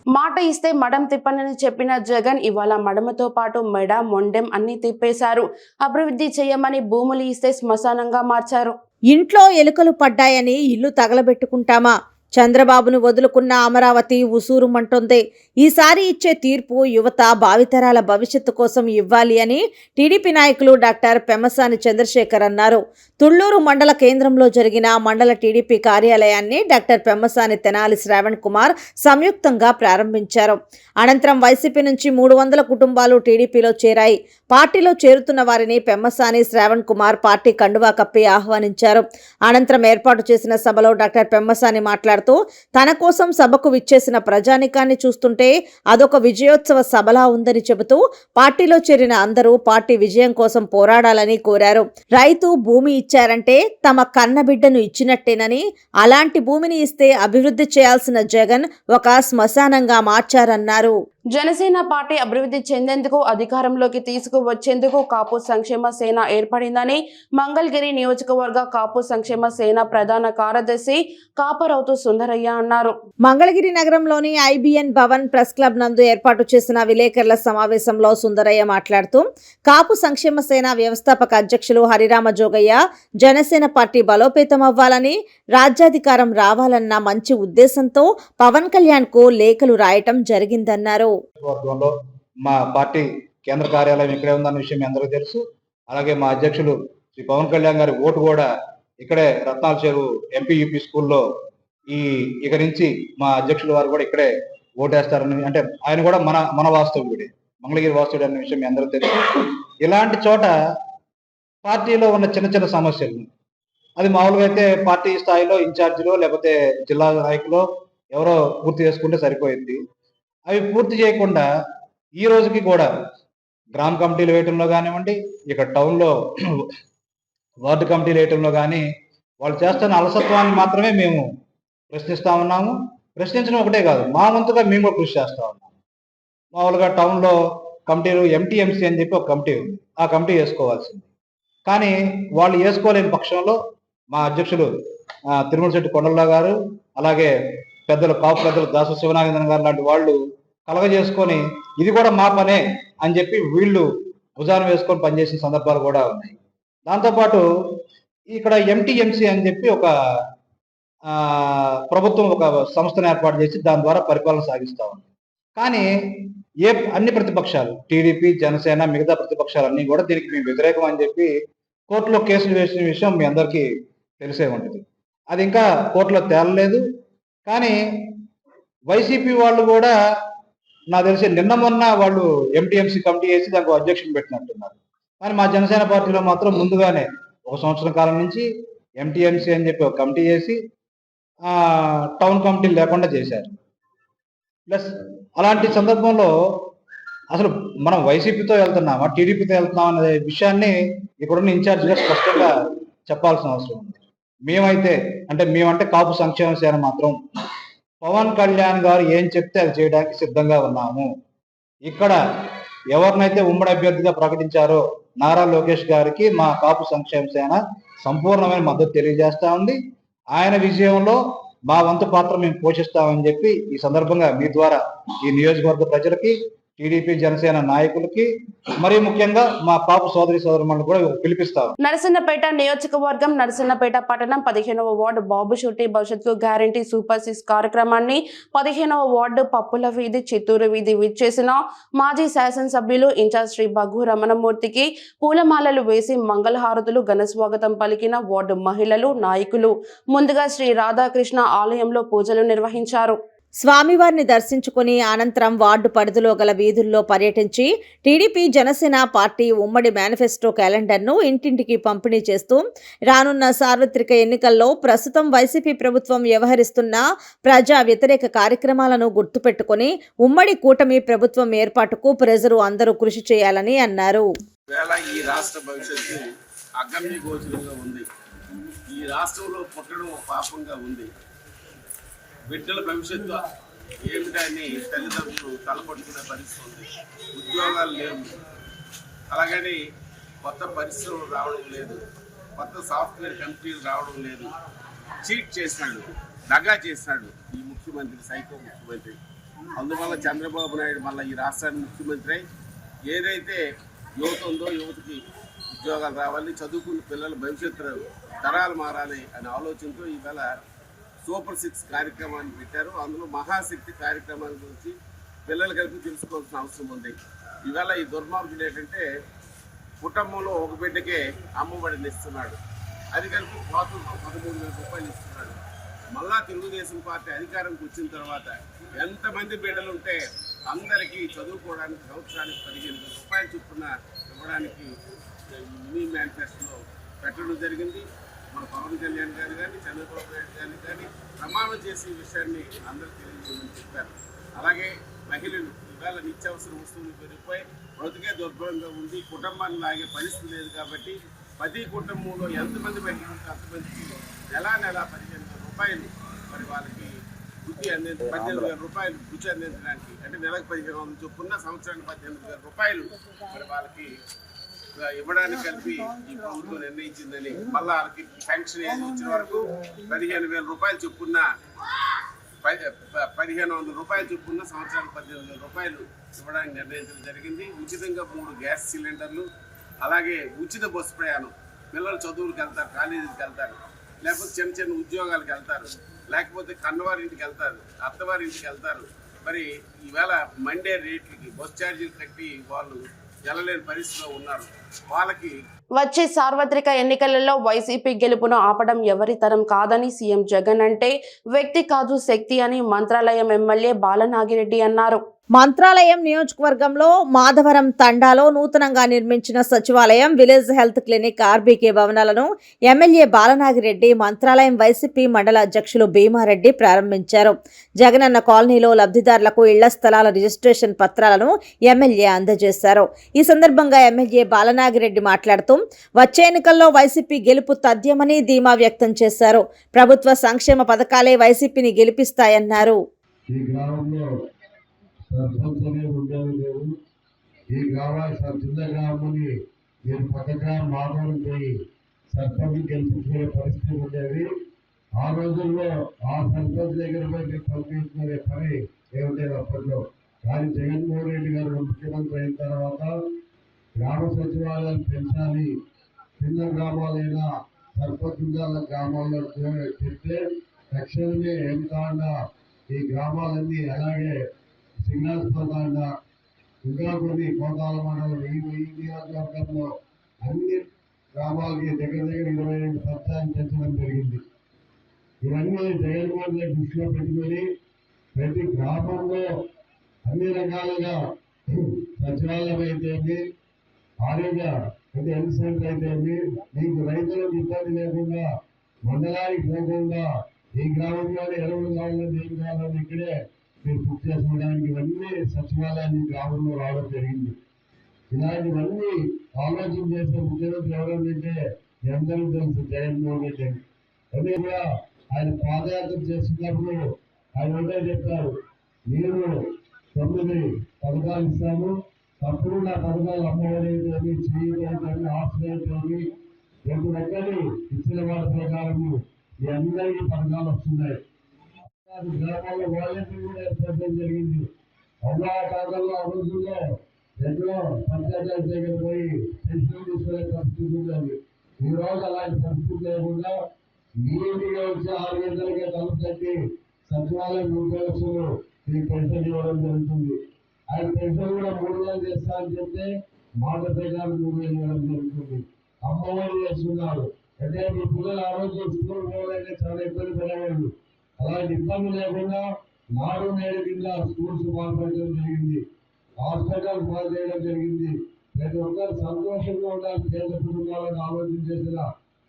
మాట ఇస్తే మడం తిప్పనని చెప్పిన జగన్ ఇవాళ మడమతో పాటు మెడ, మొండెం అన్ని తిప్పేశారు. అభివృద్ధి చేయమని భూములు ఇస్తే శ్మశానంగా మార్చారు.
ఇంట్లో ఎలుకలు పడ్డాయని ఇల్లు తగలబెట్టుకుంటామా? చంద్రబాబును వదులుకున్న అమరావతి ఉసూరుమంటోంది. ఈసారి ఇచ్చే తీర్పు యువత భావితరాల భవిష్యత్తు కోసం ఇవ్వాలి అని టీడీపీ నాయకులు డాక్టర్ పెమ్మసాని చంద్రశేఖర్ అన్నారు. తుళ్లూరు మండల కేంద్రంలో జరిగిన మండల టీడీపీ కార్యాలయాన్ని డాక్టర్ పెమ్మసాని తెనాలి శ్రావణ్ కుమార్ సంయుక్తంగా ప్రారంభించారు. అనంతరం వైసీపీ నుంచి 300 కుటుంబాలు టీడీపీలో చేరాయి. పార్టీలో చేరుతున్న వారిని పెమ్మసాని శ్రావణ్ కుమార్ పార్టీ కండువా కప్పి ఆహ్వానించారు. అనంతరం ఏర్పాటు చేసిన సభలో డాక్టర్ పెమ్మసాని మాట్లాడుతూ మాట్లాడుతూ తన కోసం సభకు విచ్చేసిన ప్రజానికాన్ని చూస్తుంటే అదొక విజయోత్సవ సభలా ఉందని చెబుతూ పార్టీలో చేరిన అందరూ పార్టీ విజయం కోసం పోరాడాలని కోరారు. రైతు భూమి ఇచ్చారంటే తమ కన్నబిడ్డను ఇచ్చినట్టేనని, అలాంటి భూమిని ఇస్తే అభివృద్ధి చేయాల్సిన జగన్ ఒక శ్మశానంగా మార్చారన్నారు.
జనసేన పార్టీ అభివృద్ధి చెందేందుకు అధికారంలోకి తీసుకువచ్చేందుకు కాపు సంక్షేమ సేన ఏర్పడిందని మంగళగిరి నియోజకవర్గ కాపు సంక్షేమ సేన ప్రధాన కార్యదర్శి కాపరౌతు సుందరయ్య అన్నారు.
మంగళగిరి నగరంలోని ఐబిఎన్ భవన్ ప్రెస్ క్లబ్ నందు ఏర్పాటు చేసిన విలేకరుల సమావేశంలో సుందరయ్య మాట్లాడుతూ కాపు సంక్షేమ సేన వ్యవస్థాపక అధ్యక్షులు హరిరామ జోగయ్య జనసేన పార్టీ బలోపేతం అవ్వాలని, రాజ్యాధికారం రావాలన్న మంచి ఉద్దేశంతో పవన్ కళ్యాణ్ కు లేఖలు రాయటం జరిగిందన్నారు.
వర్గంలో మా పార్టీ కేంద్ర కార్యాలయం ఇక్కడే ఉందన్న విషయం మీ అందరికీ తెలుసు. అలాగే మా అధ్యక్షులు శ్రీ పవన్ కళ్యాణ్ గారి ఓటు కూడా ఇక్కడే రత్నాల చెరువు ఎంపీ యూపీ స్కూల్లో ఇక నుంచి మా అధ్యక్షుల వారు కూడా ఇక్కడే ఓటేస్తారని, అంటే ఆయన కూడా మన వాస్తవుడే, మంగళగిరి వాస్తవుడు అన్న విషయం మీ అందరికీ తెలుసు. ఇలాంటి చోట పార్టీలో ఉన్న చిన్న చిన్న సమస్యలు, అది మామూలుగా అయితే పార్టీ స్థాయిలో ఇన్ఛార్జిలో లేకపోతే జిల్లా నాయకులో ఎవరో పూర్తి చేసుకుంటే సరిపోయింది. అవి పూర్తి చేయకుండా ఈ రోజుకి కూడా గ్రామ కమిటీలు వేయటంలో కానివ్వండి, ఇక్కడ టౌన్లో వార్డు కమిటీలు వేయటంలో కానీ వాళ్ళు చేస్తున్న అలసత్వాన్ని మాత్రమే మేము ప్రశ్నిస్తా ఉన్నాము. ప్రశ్నించడం ఒకటే కాదు, మా వంతుగా మేము కూడా కృషి చేస్తా ఉన్నాము. మామూలుగా టౌన్లో కమిటీలు ఎంటీఎంసీ అని చెప్పి ఒక కమిటీ ఉంది, ఆ కమిటీ వేసుకోవాల్సింది. కానీ వాళ్ళు వేసుకోలేని పక్షంలో మా అధ్యక్షులు తిరుమల శెట్టి కొండలరావు గారు, అలాగే కాపు పెద్దలు దాసు శివనాగేంద్రన్ గారు లాంటి వాళ్ళు కలగజేసుకొని ఇది కూడా మా పనే అని చెప్పి వీళ్ళు భుజాన వేసుకొని పనిచేసిన సందర్భాలు కూడా ఉన్నాయి. దాంతోపాటు ఇక్కడ ఎంటీఎంసీ అని చెప్పి ఒక ప్రభుత్వం ఒక సంస్థను ఏర్పాటు చేసి దాని ద్వారా పరిపాలన సాగిస్తూ ఉంది. కానీ అన్ని ప్రతిపక్షాలు, టీడీపీ, జనసేన, మిగతా ప్రతిపక్షాలన్నీ కూడా దీనికి మేము వ్యతిరేకం అని చెప్పి కోర్టులో కేసులు వేసిన విషయం మీ అందరికీ తెలిసే ఉంటుంది. అది ఇంకా కోర్టులో తేలలేదు. కానీ వైసీపీ వాళ్ళు కూడా నాకు తెలిసి నిన్న మొన్న వాళ్ళు ఎంటీఎంసీ కమిటీ వేసి దానికి అధ్యక్షుని పెట్టినట్టున్నారు. కానీ మా జనసేన పార్టీలో మాత్రం ముందుగానే 1 సంవత్సరం కాలం నుంచి ఎంటీఎంసీ అని చెప్పి ఒక కమిటీ చేసి టౌన్ కమిటీలు లేకుండా చేశారు. ప్లస్ అలాంటి సందర్భంలో అసలు మనం వైసీపీతో వెళ్తున్నామా టీడీపీతో వెళ్తున్నామా అనే విషయాన్ని ఇక్కడున్న ఇన్ఛార్జిగా స్పష్టంగా చెప్పాల్సిన అవసరం ఉంది. మేమంటే కాపు సంక్షేమ సేన మాత్రం పవన్ కళ్యాణ్ గారు ఏం చెప్తే అది చేయడానికి సిద్ధంగా ఉన్నాము. ఇక్కడ ఎవరినైతే ఉమ్మడి అభ్యర్థిగా ప్రకటించారో నారా లోకేష్ గారికి మా కాపు సంక్షేమ సేన సంపూర్ణమైన మద్దతు తెలియజేస్తా ఉంది. ఆయన విజయంలో మా వంతు పాత్ర మేము పోషిస్తామని చెప్పి ఈ సందర్భంగా మీ ద్వారా ఈ నియోజకవర్గ ప్రజలకి, టీడీపీ, జనసేన నాయకులకి, మరీ ముఖ్యంగా మా కాపు సోదరులను కూడా పిలిపిస్తాం.
నరసన్నపేట నియోజకవర్గం నరసన్నపేట పట్టణం 15వ వార్డు బాబు షూటి భవిష్యత్తు గ్యారంటీ సూపర్ 6 కార్యక్రమాన్ని 15వ వార్డు పప్పుల వీధి, చిత్తూరు వీధి విచ్చేసిన మాజీ శాసనసభ్యులు ఇన్ఛార్జ్ శ్రీ బగ్గు రమణమూర్తికి పూలమాలలు వేసి మంగళహారతులు ఘన స్వాగతం పలికిన వార్డు మహిళలు, నాయకులు. ముందుగా శ్రీ రాధాకృష్ణ ఆలయంలో పూజలు నిర్వహించారు.
స్వామివారిని దర్శించుకుని అనంతరం వార్డు పరిధిలో గల వీధుల్లో పర్యటించి టీడీపీ, జనసేన పార్టీ ఉమ్మడి మేనిఫెస్టో క్యాలెండర్ను ఇంటింటికి పంపిణీ చేస్తూ రానున్న సార్వత్రిక ఎన్నికల్లో ప్రస్తుతం వైసీపీ ప్రభుత్వం వ్యవహరిస్తున్న ప్రజా వ్యతిరేక కార్యక్రమాలను గుర్తుపెట్టుకుని ఉమ్మడి కూటమి ప్రభుత్వం ఏర్పాటుకు ప్రజలు అందరూ కృషి చేయాలని అన్నారు.
ఈ రాష్ట్ర భవిష్యత్తు అగమ్యగోచరంగా ఉంది. ఈ రాష్ట్రంలో పుట్టడం పాపంగా ఉంది. బిడ్డల భవిష్యత్తు ఏమిటని తల్లిదండ్రులు తలపట్టుకునే పరిస్థితి ఉంది. ఉద్యోగాలు లేవు, అలాగని కొత్త పరిశ్రమలు రావడం లేదు, కొత్త సాఫ్ట్వేర్ కంపెనీలు రావడం లేదు. చీట్ చేసినాడు, దగా చేసినాడు ఈ ముఖ్యమంత్రి, సైకో ముఖ్యమంత్రి. అందువల్ల చంద్రబాబు నాయుడు మళ్ళీ ఈ రాష్ట్రానికి ముఖ్యమంత్రి అయి ఏదైతే యువత ఉందో యువతకి ఉద్యోగాలు రావాలి, చదువుకున్న పిల్లల భవిష్యత్తు తరాలు మారాలి అనే ఆలోచనతో ఈవేళ సూపర్ 6 కార్యక్రమాన్ని పెట్టారు. అందులో మహాశక్తి కార్యక్రమాల గురించి పిల్లలు కలిపి తెలుసుకోవాల్సిన అవసరం ఉంది. ఈవేళ ఈ దుర్మార్గుడు ఏంటంటే కుటుంబంలో ఒక బిడ్డకే అమ్మఒడిని ఇస్తున్నాడు, అది కలిపి స్వాతంత్రం 13,000 రూపాయలు ఇస్తున్నాడు. మళ్ళా తెలుగుదేశం పార్టీ అధికారంకి వచ్చిన తర్వాత ఎంతమంది బిడ్డలు ఉంటే అందరికీ చదువుకోవడానికి సంవత్సరానికి 15,000 రూపాయలు చొప్పున ఇవ్వడానికి మినీ మేనిఫెస్టోలో పెట్టడం జరిగింది. మన పవన్ కళ్యాణ్ గారు కానీ చంద్రబాబు నాయుడు గారు కానీ ప్రమాణం చేసి ఈ విషయాన్ని అందరూ తెలియజేయమని చెప్పారు. అలాగే మహిళలు ఇవాళ నిత్యావసర వస్తువులు పెరిగిపోయి బ్రతుకే దుర్భరంగా ఉంది, కుటుంబాన్ని లాగే పరిస్థితి లేదు. కాబట్టి ప్రతి కుటుంబంలో ఎంతమంది మహిళలు అంతమందికి నెల 15,000 రూపాయలు మరి వాళ్ళకి వృత్తి 18,000 రూపాయలు రుచి అందించడానికి, అంటే నెలకు 15,000 చొప్పున సంవత్సరానికి 18,000 రూపాయలు మరి వాళ్ళకి ఇవ్వడానికి కలిపి ఈ ప్రభుత్వం నిర్ణయించిందని, మళ్ళా వాళ్ళకి పెన్షన్ ఏజ్ వచ్చిన వరకు 15,000 రూపాయలు చొప్పున 1,500 రూపాయలు చొప్పున సంవత్సరానికి 18,000 రూపాయలు ఇవ్వడానికి నిర్ణయించడం జరిగింది. ఉచితంగా 3 గ్యాస్ సిలిండర్లు, అలాగే ఉచిత బస్సు ప్రయాణం. పిల్లలు చదువులకు వెళ్తారు, కాలేజీకి వెళ్తారు, లేకపోతే చిన్న చిన్న ఉద్యోగాలకు వెళ్తారు, లేకపోతే కన్నవారింటికి వెళ్తారు, అత్తవారింటికి వెళ్తారు. మరి ఈవేళ మండే రేట్లకి బస్ ఛార్జీలు కట్టి వాళ్ళు వెళ్ళలేని పరిస్థితిలో ఉన్నారు. వాళ్ళకి
వచ్చే సార్వత్రిక ఎన్నికలలో వైసీపీ గెలుపును ఆపడం ఎవరి తరం కాదని సీఎం జగన్ అంటే వ్యక్తి కాదు శక్తి అని మంత్రాలయం ఎమ్మెల్యే బాలనాగిరెడ్డి అన్నారు.
మంత్రాలయం నియోజకవర్గంలో మాధవరం తండాలో నూతనంగా నిర్మించిన సచివాలయం, విలేజ్ హెల్త్ క్లినిక్, ఆర్బీకే భవనాలను ఎమ్మెల్యే బాలనాగిరెడ్డి మంత్రాలయం వైసీపీ మండల అధ్యక్షులు భీమారెడ్డి ప్రారంభించారు. జగనన్న కాలనీలో లబ్ధిదారులకు ఇళ్ల స్థలాల రిజిస్ట్రేషన్ పత్రాలను ఎమ్మెల్యే అందజేశారు. ఈ సందర్భంగా ఎమ్మెల్యే బాలనాగిరెడ్డి మాట్లాడుతూ వచ్చే ఎన్నికల్లో వైసీపీ గెలుపు తథ్యమని ధీమా వ్యక్తం చేశారు. ప్రభుత్వ సంక్షేమ పథకాలే వైసీపీని గెలిపిస్తాయన్నారు.
సర్పంచ్ అనేది ఉండేది లేదు. ఈ చిన్న గ్రామాన్ని నేను పక్కగా మాధవం పోయి సర్పంచ్ గెలిపించుకునే పరిస్థితి ఉండేది. ఆ రోజుల్లో ఆ సర్పంచ్ దగ్గర పోయి పనిచేసుకునే పని ఏముండేది అప్పట్లో. కానీ జగన్మోహన్ రెడ్డి గారు ముఖ్యమంత్రి అయిన తర్వాత గ్రామ సచివాలయాలు పెంచాలి, చిన్న గ్రామాలైనా సర్పంచ్ గ్రామాల్లో చెప్తే తక్షణమే ఏం కాకుండా ఈ గ్రామాలన్నీ అలాగే సింగాస్పదండ ఇంకా కొన్ని కోతాల మండలం ఈ నియోజకవర్గంలో అన్ని గ్రామాలకి దగ్గర 22% పెంచడం జరిగింది. ఇవన్నీ జగన్మోహన్ రెడ్డి దృష్టిలో పెట్టుకొని ప్రతి గ్రామంలో అన్ని రకాలుగా సచివాలయం అయితేమి, ఆరోగ్య అంటే హెల్త్ సెంటర్ అయితేమి, మీకు రైతులకు ఇబ్బంది లేకుండా మండలానికి పోకుండా ఈ గ్రామంలోనే ఎరువులు కావాలని ఏం కావాలని ఇక్కడే మీరు పూర్తి చేసుకోవడానికి ఇవన్నీ సచివాలయాన్ని గ్రామంలో రావడం జరిగింది. ఇలాంటివన్నీ ఆలోచన చేసే ముఖ్యమంత్రి ఎవరంటే ఎందరూ తెలుసు జగన్మోహన్ రెడ్డి. అదే కూడా ఆయన పాదయాత్ర చేస్తున్నప్పుడు ఆయన ఒకటే చెప్పారు, మీరు 9 పథకాలు ఇస్తాము, తప్పకుండా పథకాలు అమ్మవారైతేమి, చేయటైతేమి, ఆశ్రయతేమి, ప్రతి ఒక్కరి ఇచ్చిన వాళ్ళ ప్రకారం మీ అందరికీ పథకాలు వస్తున్నాయి. గ్రామాల్లో వాలంటీర్ కూడా ఏర్పడడం జరిగింది. అవ్వా కాలంలో ఆ రోజుల్లో ఎన్నో పంచాయతీల దగ్గర పోయి పెన్షన్ తీసుకునే పరిస్థితి ఉండేది. ఈ రోజు అలాంటి పరిస్థితి లేకుండా నీటిగా వచ్చి 6 గంటలకే తలుపు తట్టి సచివాలయం ఉద్యోగస్తులు ఈ పెన్షన్ ఇవ్వడం జరుగుతుంది. ఆయన పెన్షన్ కూడా 3,000 చేస్తా అని చెప్తే మాట ప్రకారం 3,000 ఇవ్వడం జరుగుతుంది. అమ్మఒడి చేస్తున్నారు. అంటే మీ పిల్లలు ఆ రోజు స్కూల్ పోవాలంటే చాలా ఇబ్బంది పడేవాళ్ళు. అలాంటి ఇబ్బంది లేకుండా నాడు నేడు కింద స్కూల్స్ పాల్పడడం జరిగింది, హాస్పిటల్ పాలు చేయడం జరిగింది. ప్రతి ఒక్కరు సంతోషంగా ఉండాలి. పేద కుటుంబాలను ఆలోచన చేసిన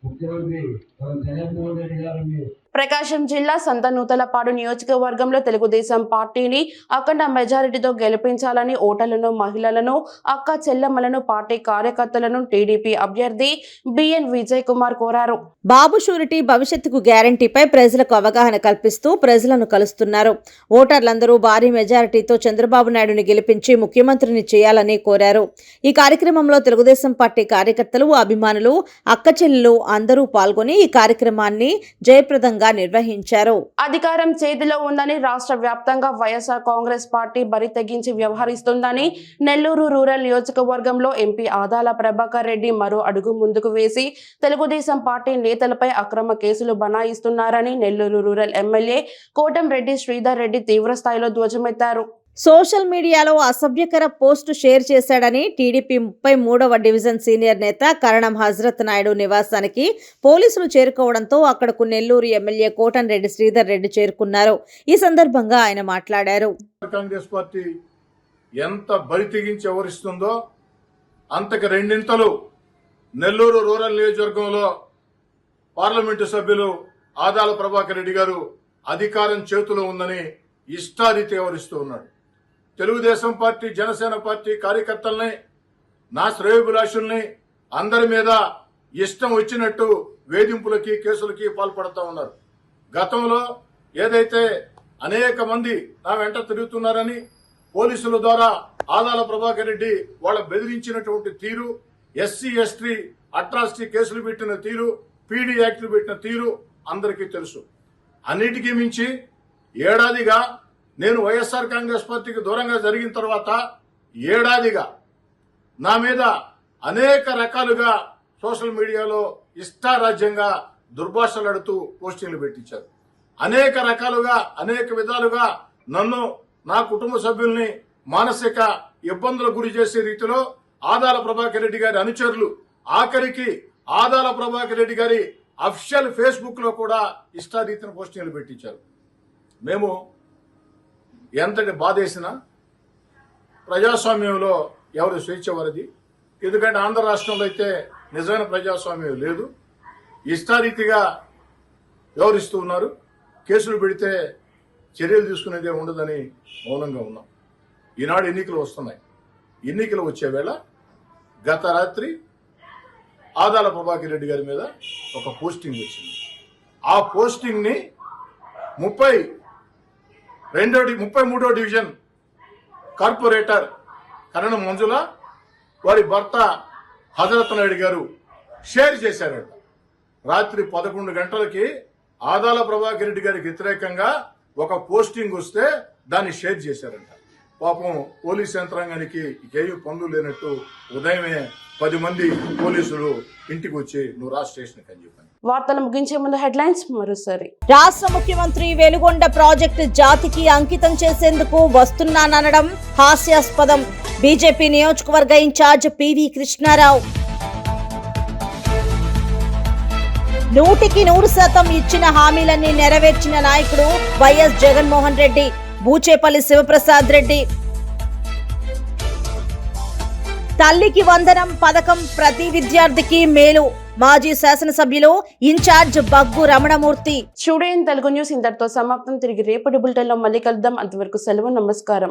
ముఖ్యమంత్రి మన జగన్మోహన్ రెడ్డి గారిని
ప్రకాశం జిల్లా సంతనూతలపాడు నియోజకవర్గంలో తెలుగుదేశం పార్టీని అఖండ మెజారిటీతో గెలిపించాలని ఓటర్లను, మహిళలను, అక్క చెల్లెమ్మలను, పార్టీ కార్యకర్తలను టీడీపీ అభ్యర్థి బిఎన్ విజయ్ కుమార్ కోరారు.
బాబు షూరిటీ భవిష్యత్తుకు గ్యారంటీపై ప్రజలకు అవగాహన కల్పిస్తూ ప్రజలను కలుస్తున్నారు. ఓటర్లందరూ భారీ మెజారిటీతో చంద్రబాబు నాయుడుని గెలిపించి ముఖ్యమంత్రిని చేయాలని కోరారు. ఈ కార్యక్రమంలో తెలుగుదేశం పార్టీ కార్యకర్తలు, అభిమానులు, అక్క చెల్లెలు అందరూ పాల్గొని ఈ కార్యక్రమాన్ని జయప్రదంగా నిర్వహించారు.
అధికారం చేతిలో ఉందని రాష్ట్ర వ్యాప్తంగా వైఎస్ఆర్ కాంగ్రెస్ పార్టీ బరి తెగించి వ్యవహరిస్తుందని నెల్లూరు రూరల్ నియోజకవర్గంలో ఎంపీ ఆదాల ప్రభాకర్ రెడ్డి మరో అడుగు ముందుకు వేసి తెలుగుదేశం పార్టీ నేతలపై అక్రమ కేసులు బనాయిస్తున్నారని నెల్లూరు రూరల్ ఎమ్మెల్యే కోటంరెడ్డి శ్రీధర్ రెడ్డి తీవ్రస్థాయిలో ధ్వజమెత్తారు.
సోషల్ మీడియాలో అసభ్యకర పోస్టు షేర్ చేశాడని టీడీపీ 33వ డివిజన్ సీనియర్ నేత కరణం హజరత్ నాయుడు నివాసానికి పోలీసులు చేరుకోవడంతో అక్కడకు నెల్లూరు ఎమ్మెల్యే కోటంరెడ్డి శ్రీధర్ రెడ్డి చేరుకున్నారు. ఈ సందర్భంగా ఆయన మాట్లాడారు.
కాంగ్రెస్ పార్టీ ఎంత బరి తెగించి వ్యవహరిస్తుందో అంతకు రెండింతలు నెల్లూరు రూరల్ నియోజకవర్గంలో పార్లమెంటు సభ్యులు ఆదాల ప్రభాకర్ రెడ్డి గారు అధికారం చేతిలో ఉందని ఇష్టారీతి వ్యవహరిస్తూ ఉన్నాడు. తెలుగుదేశం పార్టీ, జనసేన పార్టీ కార్యకర్తల్ని, నా శ్రేయోభిలాషుల్ని అందరి మీద ఇష్టం వచ్చినట్టు వేధింపులకి, కేసులకి పాల్పడుతూ ఉన్నారు. గతంలో ఏదైతే అనేక మంది నా వెంట తిరుగుతున్నారని పోలీసుల ద్వారా ఆదాల ప్రభాకర్ రెడ్డి వాళ్ళ బెదిరించినటువంటి తీరు, ఎస్సీ ఎస్టీ అట్రాసిటీ కేసులు పెట్టిన తీరు, పీడీ యాక్టులు పెట్టిన తీరు అందరికీ తెలుసు. అన్నిటికీ మించి ఏడాదిగా నేను వైఎస్ఆర్ కాంగ్రెస్ పార్టీకి దూరంగా జరిగిన తర్వాత ఏడాదిగా నా మీద అనేక రకాలుగా సోషల్ మీడియాలో ఇష్టారాజ్యంగా దుర్భాషలాడుతూ పోస్టింగ్లు పెట్టించారు. అనేక రకాలుగా, అనేక విధాలుగా నన్ను, నా కుటుంబ సభ్యుల్ని మానసిక ఇబ్బందులకు గురి చేసే రీతిలో ఆదాల ప్రభాకర్ రెడ్డి గారి అనుచరులు, ఆఖరికి ఆదాల ప్రభాకర్ రెడ్డి గారి అఫిషియల్ ఫేస్బుక్ లో కూడా ఇష్టారీతిన పోస్టింగ్లు పెట్టించారు. మేము ఎంతటి బాధేసినా ప్రజాస్వామ్యంలో ఎవరు స్వేచ్ఛ వరది. ఎందుకంటే ఆంధ్ర రాష్ట్రంలో అయితే నిజమైన ప్రజాస్వామ్యం లేదు. ఇష్టారీతిగా వ్యవహరిస్తూ ఉన్నారు. కేసులు పెడితే చర్యలు తీసుకునేదే ఉండదని మౌనంగా ఉన్నాం. ఈనాడు ఎన్నికలు వస్తున్నాయి. ఎన్నికలు వచ్చే వేళ గత రాత్రి ఆదాల ప్రభాకర్ రెడ్డి గారి మీద ఒక పోస్టింగ్ వచ్చింది. ఆ పోస్టింగ్ ని 33వ డివిజన్ కార్పొరేటర్ కరణం మంజుల వారి భర్త హజరత్ నాయుడు గారు షేర్ చేశారట. రాత్రి 11 గంటలకి ఆదాల ప్రభాకర్ రెడ్డి గారికి వ్యతిరేకంగా ఒక పోస్టింగ్ వస్తే దాన్ని షేర్ చేశారంట. పాపం పోలీస్ యంత్రాంగానికి ఏమీ పనులు లేనట్టు ఉదయమే 10 మంది పోలీసులు ఇంటికి వచ్చి నువ్వు రా స్టేషన్కి అని చెప్పాను.
వార్తలు ముగించే ముందు హెడ్లైన్స్ మరోసారి.
రాష్ట్ర ముఖ్యమంత్రి వెలుగొండ ప్రాజెక్టు జాతికి అంకితం చేసేందుకు వస్తున్నాననడం హాస్యాస్పదం. బీజేపీ నియోజకవర్గ ఇన్ఛార్జ్ పివి కృష్ణారావు. 100% ఇచ్చిన హామీలన్నీ నెరవేర్చిన నాయకుడు వైఎస్ జగన్మోహన్ రెడ్డి. బూచేపల్లి శివప్రసాద్ రెడ్డి. తల్లికి వందనం పథకం ప్రతి విద్యార్థికి మేలు. మాజీ శాసనసభ్యులు incharge Baggu Ramanamurthy.
Studio in Telugu news ఇంతటితో సమాప్తం. తిరిగి రేపటి బులెటిన్లో మళ్ళీ కలుద్దాం. అంతవరకు సెలవు, నమస్కారం.